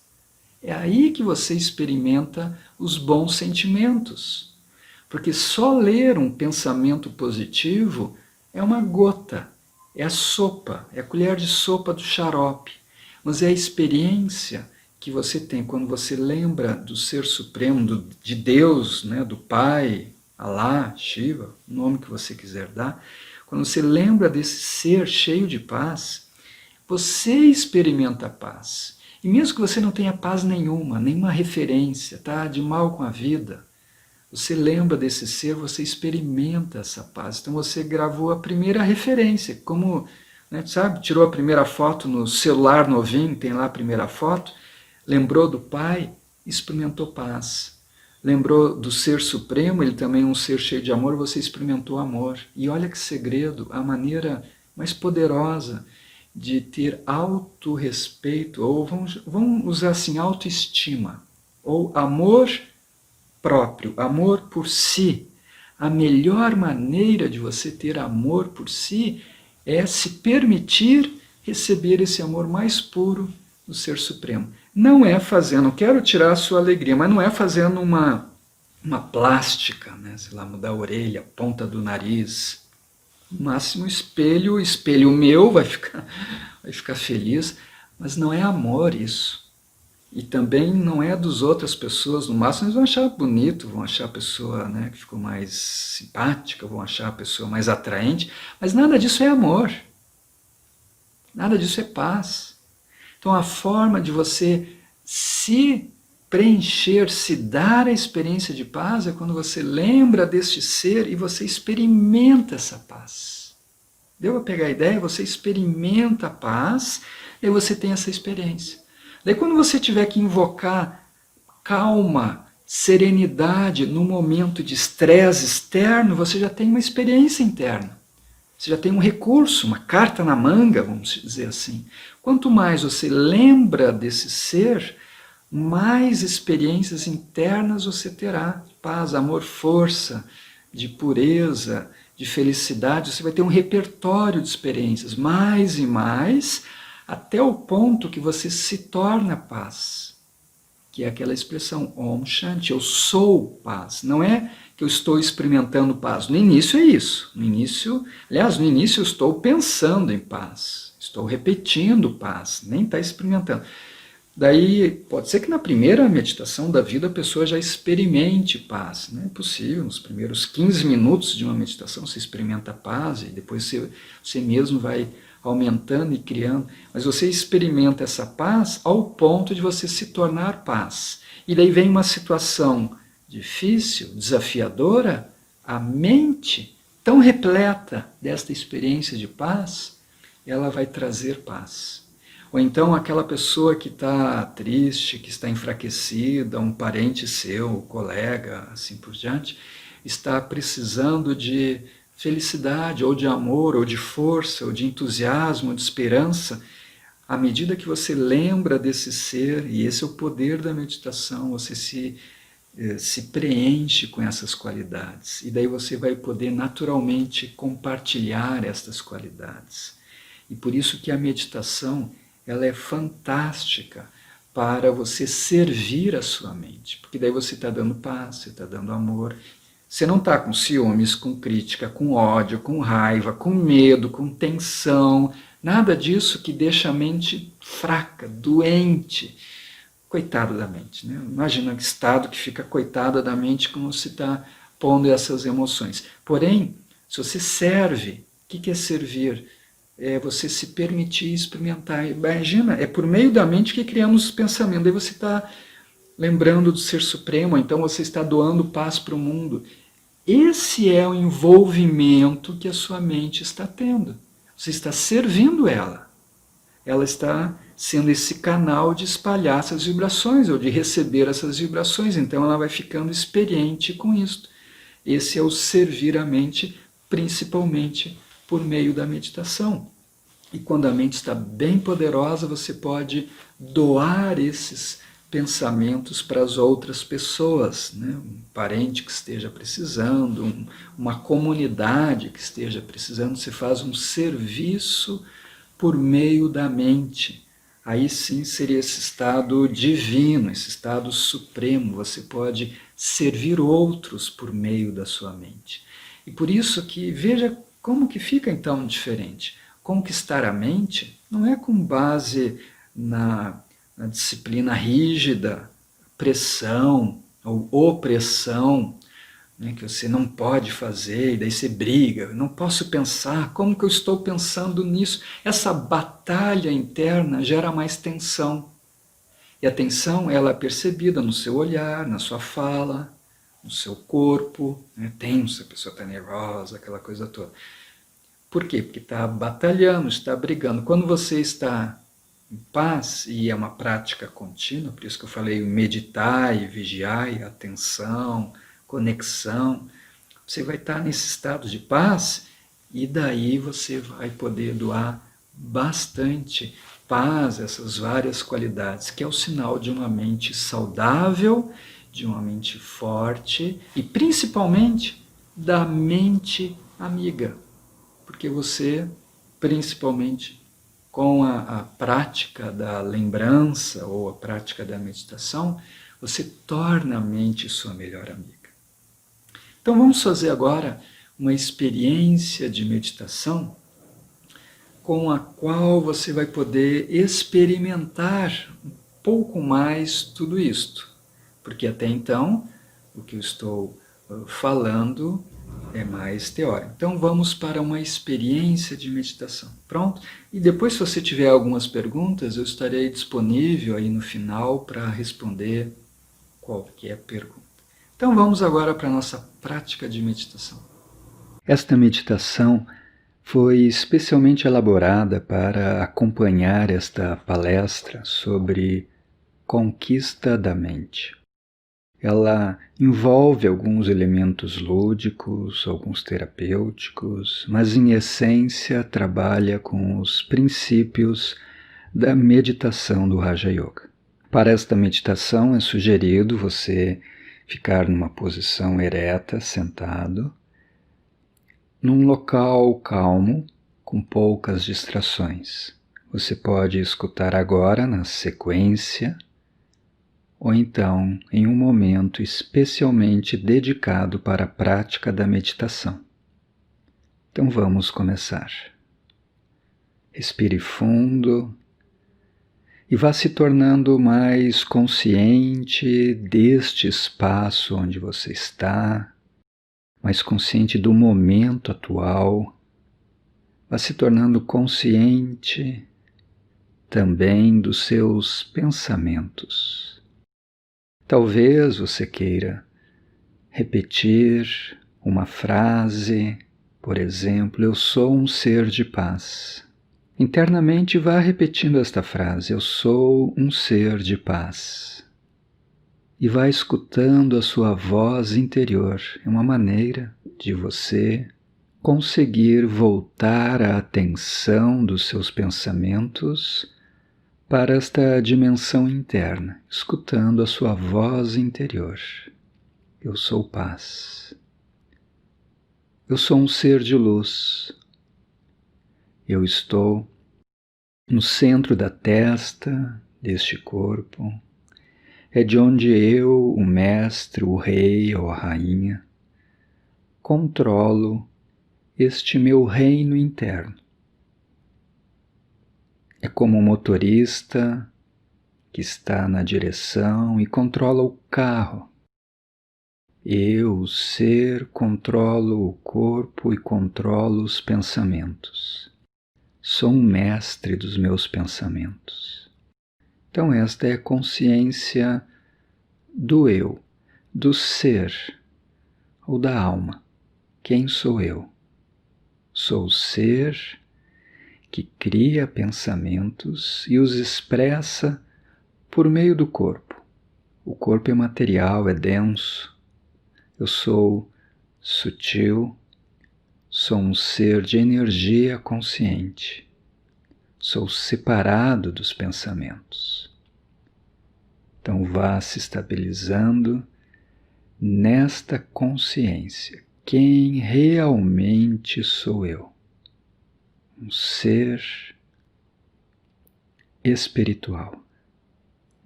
É aí que você experimenta os bons sentimentos. Porque só ler um pensamento positivo é uma gota, é a sopa, é a colher de sopa do xarope. Mas é a experiência que você tem quando você lembra do Ser Supremo, de Deus, né, do Pai, Alá, Shiva, o nome que você quiser dar. Quando você lembra desse ser cheio de paz, você experimenta a paz. E mesmo que você não tenha paz nenhuma referência, tá de mal com a vida, você lembra desse ser, você experimenta essa paz. Então você gravou a primeira referência, como, né, sabe, tirou a primeira foto no celular novinho, tem lá a primeira foto, lembrou do Pai, experimentou paz. Lembrou do Ser Supremo, ele também é um ser cheio de amor, você experimentou amor. E olha que segredo, a maneira mais poderosa de ter autorrespeito, ou vamos usar assim, autoestima, ou amor próprio, amor por si. A melhor maneira de você ter amor por si é se permitir receber esse amor mais puro do Ser Supremo. Não é fazendo, quero tirar a sua alegria, mas não é fazendo uma plástica, né? Sei lá, mudar a orelha, a ponta do nariz. No máximo espelho meu vai ficar feliz, mas não é amor isso. E também não é dos outras pessoas, no máximo eles vão achar bonito, vão achar a pessoa, né, que ficou mais simpática, vão achar a pessoa mais atraente, mas nada disso é amor. Nada disso é paz. Então a forma de você se preencher, se dar a experiência de paz é quando você lembra deste ser e você experimenta essa paz. Deu para pegar a ideia? Você experimenta a paz e você tem essa experiência. Daí quando você tiver que invocar calma, serenidade no momento de estresse externo, você já tem uma experiência interna. Você já tem um recurso, uma carta na manga, vamos dizer assim. Quanto mais você lembra desse ser, mais experiências internas você terá. Paz, amor, força, de pureza, de felicidade. Você vai ter um repertório de experiências, mais e mais, até o ponto que você se torna paz. Que é aquela expressão Om Shanti, eu sou paz. Não é que eu estou experimentando paz. No início é isso. No início eu estou pensando em paz. Estou repetindo paz, nem está experimentando. Daí, pode ser que na primeira meditação da vida a pessoa já experimente paz. Não é possível, nos primeiros 15 minutos de uma meditação você experimenta paz e depois você mesmo vai aumentando e criando. Mas você experimenta essa paz ao ponto de você se tornar paz. E daí vem uma situação difícil, desafiadora, a mente tão repleta desta experiência de paz, ela vai trazer paz. Ou então aquela pessoa que está triste, que está enfraquecida, um parente seu, colega, assim por diante, está precisando de felicidade, ou de amor, ou de força, ou de entusiasmo, ou de esperança. À medida que você lembra desse ser, e esse é o poder da meditação, você se preenche com essas qualidades. E daí você vai poder naturalmente compartilhar estas qualidades. E por isso que a meditação ela é fantástica para você servir a sua mente. Porque daí você está dando paz, você está dando amor. Você não está com ciúmes, com crítica, com ódio, com raiva, com medo, com tensão. Nada disso que deixa a mente fraca, doente. Coitado da mente, né? Imagina que estado que fica coitada da mente como se está pondo essas emoções. Porém, se você serve, o que é servir? É você se permitir experimentar. Imagina, é por meio da mente que criamos os pensamentos. Daí você está lembrando do Ser Supremo, então você está doando paz para o mundo. Esse é o envolvimento que a sua mente está tendo. Você está servindo ela. Ela está sendo esse canal de espalhar essas vibrações, ou de receber essas vibrações. Então ela vai ficando experiente com isso. Esse é o servir a mente, principalmente por meio da meditação. E quando a mente está bem poderosa, você pode doar esses pensamentos para as outras pessoas, né? Um parente que esteja precisando, uma comunidade que esteja precisando, você faz um serviço por meio da mente. aí sim seria esse estado divino, esse estado supremo. Você pode servir outros por meio da sua mente. E por isso que veja como que fica então diferente. Conquistar a mente não é com base na disciplina rígida, pressão ou opressão, né, que você não pode fazer, e daí você briga, eu não posso pensar, como que eu estou pensando nisso? Essa batalha interna gera mais tensão. E a tensão ela é percebida no seu olhar, na sua fala, no seu corpo, né, tenso, a pessoa está nervosa, aquela coisa toda. Por quê? Porque está batalhando, está brigando. Quando você está em paz, e é uma prática contínua, por isso que eu falei meditar e vigiar, e atenção, conexão, você vai estar nesse estado de paz e daí você vai poder doar bastante paz, essas várias qualidades, que é o sinal de uma mente saudável, de uma mente forte e principalmente da mente amiga, porque você, principalmente com a prática da lembrança ou a prática da meditação, você torna a mente sua melhor amiga. Então vamos fazer agora uma experiência de meditação com a qual você vai poder experimentar um pouco mais tudo isto. Porque até então, o que eu estou falando é mais teórico. Então vamos para uma experiência de meditação. Pronto? E depois, se você tiver algumas perguntas, eu estarei disponível aí no final para responder qualquer pergunta. Então vamos agora para a nossa prática de meditação. Esta meditação foi especialmente elaborada para acompanhar esta palestra sobre conquista da mente. Ela envolve alguns elementos lúdicos, alguns terapêuticos, mas em essência trabalha com os princípios da meditação do Raja Yoga. Para esta meditação é sugerido você ficar numa posição ereta, sentado, num local calmo, com poucas distrações. Você pode escutar agora na sequência, ou então em um momento especialmente dedicado para a prática da meditação. Então vamos começar. Respire fundo e vá se tornando mais consciente deste espaço onde você está, mais consciente do momento atual. Vá se tornando consciente também dos seus pensamentos. Talvez você queira repetir uma frase, por exemplo, eu sou um ser de paz. Internamente vá repetindo esta frase, eu sou um ser de paz. E vá escutando a sua voz interior. É uma maneira de você conseguir voltar a atenção dos seus pensamentos para esta dimensão interna, escutando a sua voz interior. Eu sou paz. Eu sou um ser de luz. Eu estou no centro da testa deste corpo. É de onde eu, o mestre, o rei ou a rainha, controlo este meu reino interno. É como um motorista que está na direção e controla o carro. Eu, o ser, controlo o corpo e controlo os pensamentos. Sou um mestre dos meus pensamentos. Então esta é a consciência do eu, do ser ou da alma. Quem sou eu? Sou o ser que cria pensamentos e os expressa por meio do corpo. O corpo é material, é denso. Eu sou sutil, sou um ser de energia consciente. Sou separado dos pensamentos. Então vá se estabilizando nesta consciência. Quem realmente sou eu? Um ser espiritual,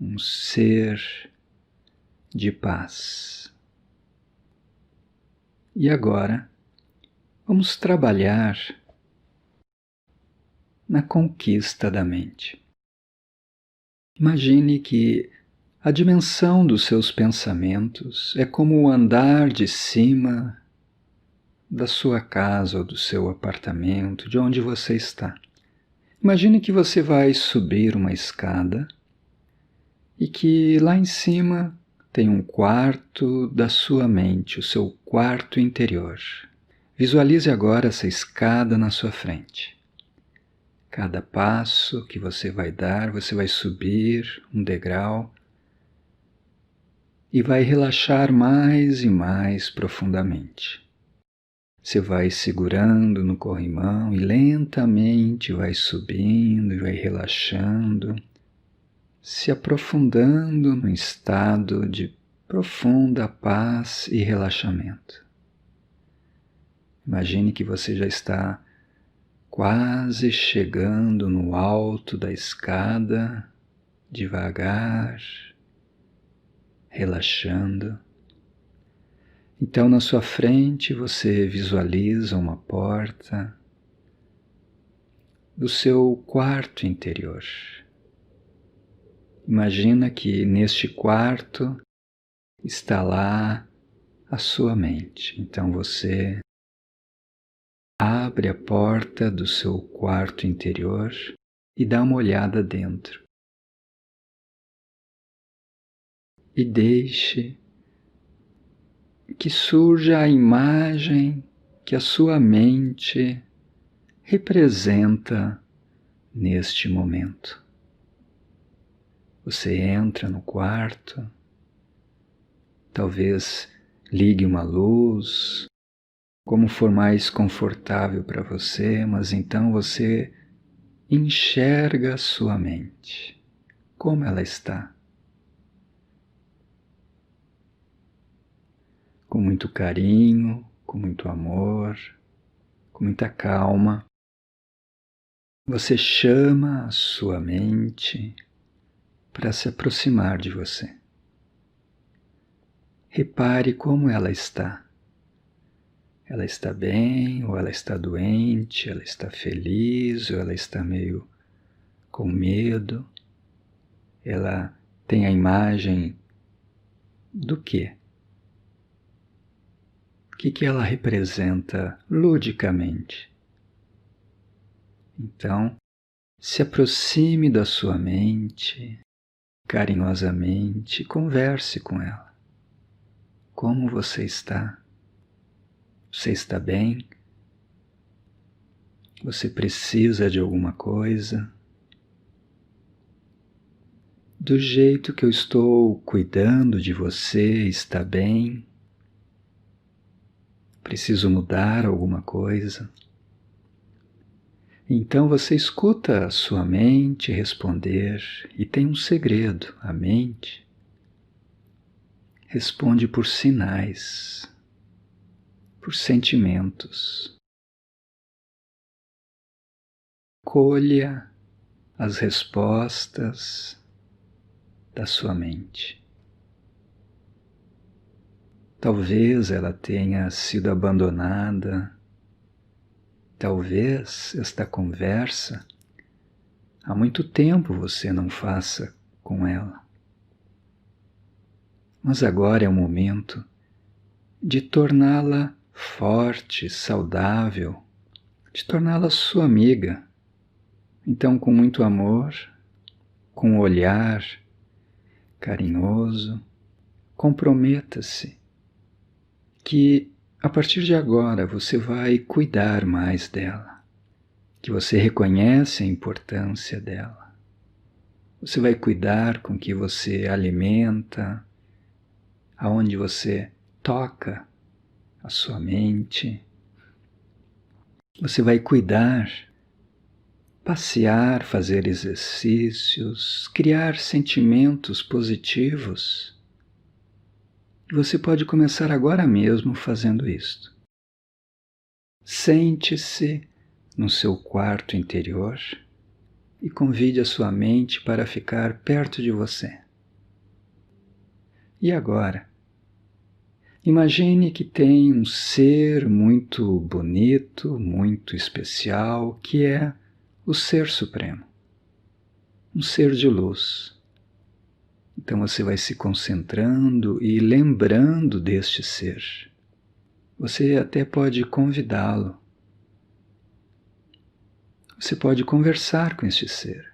um ser de paz. E agora, vamos trabalhar na conquista da mente. Imagine que a dimensão dos seus pensamentos é como o andar de cima da sua casa ou do seu apartamento, de onde você está. Imagine que você vai subir uma escada e que lá em cima tem um quarto da sua mente, o seu quarto interior. Visualize agora essa escada na sua frente. Cada passo que você vai dar, você vai subir um degrau e vai relaxar mais e mais profundamente. Você vai segurando no corrimão e lentamente vai subindo e vai relaxando, se aprofundando no estado de profunda paz e relaxamento. Imagine que você já está quase chegando no alto da escada, devagar, relaxando. Então, na sua frente, você visualiza uma porta do seu quarto interior. Imagina que neste quarto está lá a sua mente. Então, você abre a porta do seu quarto interior e dá uma olhada dentro. E deixe que surja a imagem que a sua mente representa neste momento. Você entra no quarto, talvez ligue uma luz, como for mais confortável para você, mas então você enxerga a sua mente, como ela está. Com muito carinho, com muito amor, com muita calma, você chama a sua mente para se aproximar de você. Repare como ela está. Ela está bem, ou ela está doente, ela está feliz, ou ela está meio com medo. Ela tem a imagem do quê? O que ela representa ludicamente? Então, se aproxime da sua mente, carinhosamente, converse com ela. Como você está? Você está bem? Você precisa de alguma coisa? Do jeito que eu estou cuidando de você, está bem? Preciso mudar alguma coisa? Então você escuta a sua mente responder, e tem um segredo: a mente responde por sinais, por sentimentos. Colha as respostas da sua mente. Talvez ela tenha sido abandonada, talvez esta conversa há muito tempo você não faça com ela. Mas agora é o momento de torná-la forte, saudável, de torná-la sua amiga. Então, com muito amor, com um olhar carinhoso, comprometa-se que a partir de agora você vai cuidar mais dela, que você reconhece a importância dela. Você vai cuidar com que você alimenta, aonde você toca a sua mente. Você vai cuidar, passear, fazer exercícios, criar sentimentos positivos. E você pode começar agora mesmo fazendo isto. Sente-se no seu quarto interior, e convide a sua mente para ficar perto de você. E agora, imagine que tem um ser muito bonito, muito especial, que é o Ser Supremo, um ser de luz. Então você vai se concentrando e lembrando deste ser. Você até pode convidá-lo. Você pode conversar com este ser,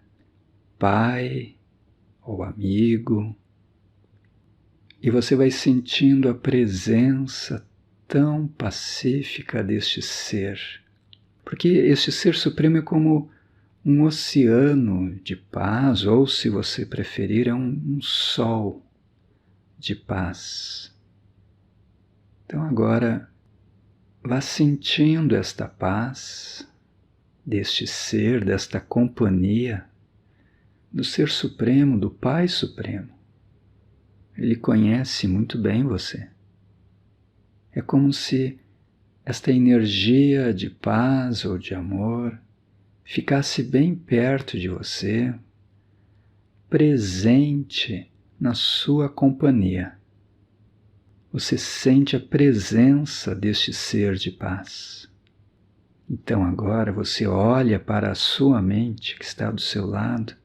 pai ou amigo, e você vai sentindo a presença tão pacífica deste ser, porque este ser supremo é como um oceano de paz, ou se você preferir, é um sol de paz. Então agora vá sentindo esta paz deste ser, desta companhia, do Ser Supremo, do Pai Supremo. Ele conhece muito bem você. É como se esta energia de paz ou de amor ficasse bem perto de você, presente na sua companhia. Você sente a presença deste ser de paz. Então agora você olha para a sua mente que está do seu lado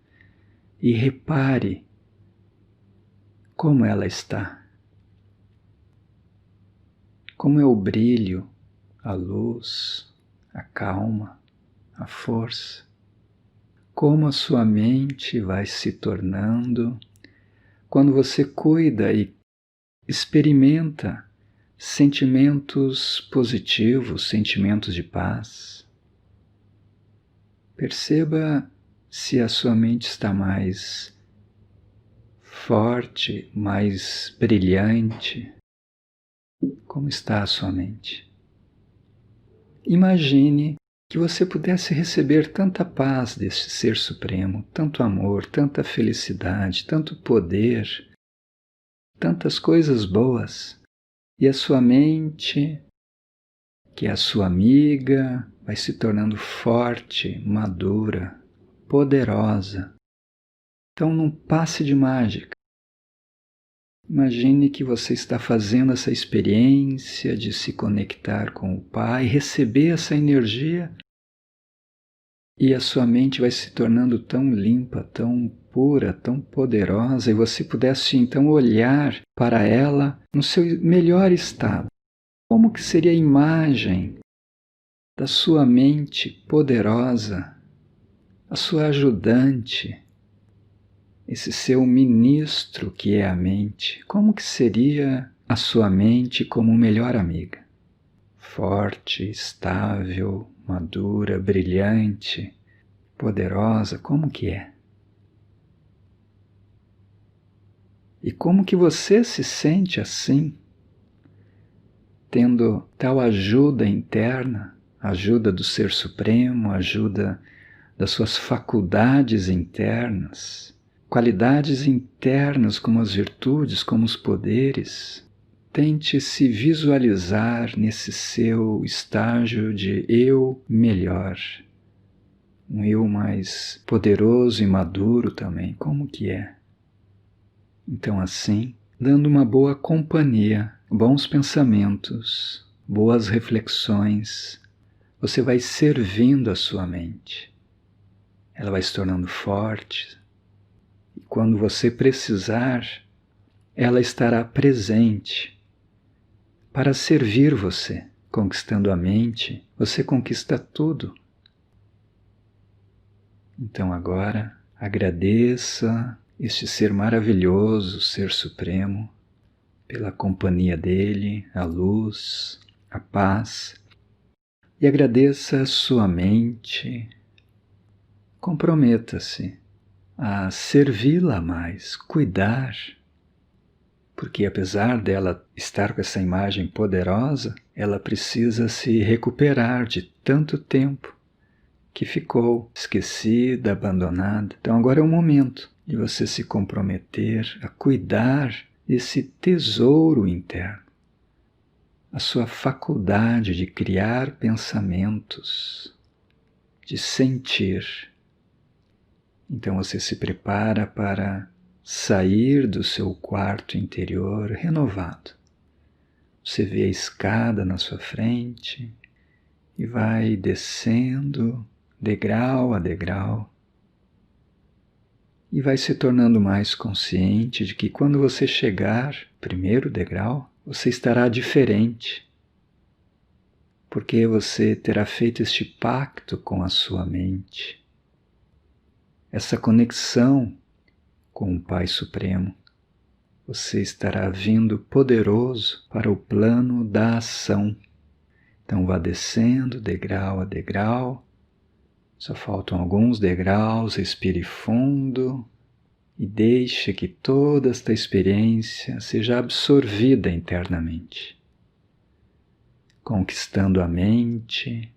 e repare como ela está. Como é o brilho, a luz, a calma, a força. Como a sua mente vai se tornando quando você cuida e experimenta sentimentos positivos, sentimentos de paz. Perceba se a sua mente está mais forte, mais brilhante. Como está a sua mente? Imagine que você pudesse receber tanta paz deste Ser Supremo, tanto amor, tanta felicidade, tanto poder, tantas coisas boas, e a sua mente, que é a sua amiga, vai se tornando forte, madura, poderosa. Então, num passe de mágica, imagine que você está fazendo essa experiência de se conectar com o Pai, receber essa energia, e a sua mente vai se tornando tão limpa, tão pura, tão poderosa, e você pudesse então olhar para ela no seu melhor estado. Como que seria a imagem da sua mente poderosa, a sua ajudante, esse seu ministro que é a mente? Como que seria a sua mente como melhor amiga? Forte, estável, madura, brilhante, poderosa, como que é? E como que você se sente assim, tendo tal ajuda interna, ajuda do Ser Supremo, ajuda das suas faculdades internas, qualidades internas como as virtudes, como os poderes? Tente se visualizar nesse seu estágio de eu melhor, um eu mais poderoso e maduro também. Como que é? Então assim, dando uma boa companhia, bons pensamentos, boas reflexões, você vai servindo a sua mente. Ela vai se tornando forte, e quando você precisar, ela estará presente para servir você. Conquistando a mente, você conquista tudo. Então agora, agradeça este ser maravilhoso, Ser Supremo, pela companhia dele, a luz, a paz, e agradeça a sua mente. Comprometa-se a servi-la mais, cuidar, porque apesar dela estar com essa imagem poderosa, ela precisa se recuperar de tanto tempo que ficou esquecida, abandonada. Então agora é o momento de você se comprometer a cuidar desse tesouro interno, a sua faculdade de criar pensamentos, de sentir. Então você se prepara para sair do seu quarto interior renovado. Você vê a escada na sua frente e vai descendo degrau a degrau e vai se tornando mais consciente de que quando você chegar no primeiro degrau, você estará diferente, porque você terá feito este pacto com a sua mente, essa conexão com o Pai Supremo. Você estará vindo poderoso para o plano da ação. Então vá descendo degrau a degrau. Só faltam alguns degraus, respire fundo e deixe que toda esta experiência seja absorvida internamente, conquistando a mente,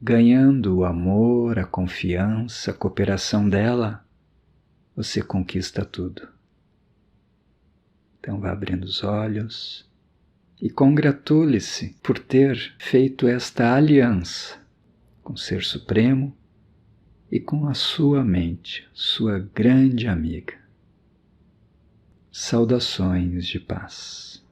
ganhando o amor, a confiança, a cooperação dela, você conquista tudo. Então vá abrindo os olhos e congratule-se por ter feito esta aliança com o Ser Supremo e com a sua mente, sua grande amiga. Saudações de paz.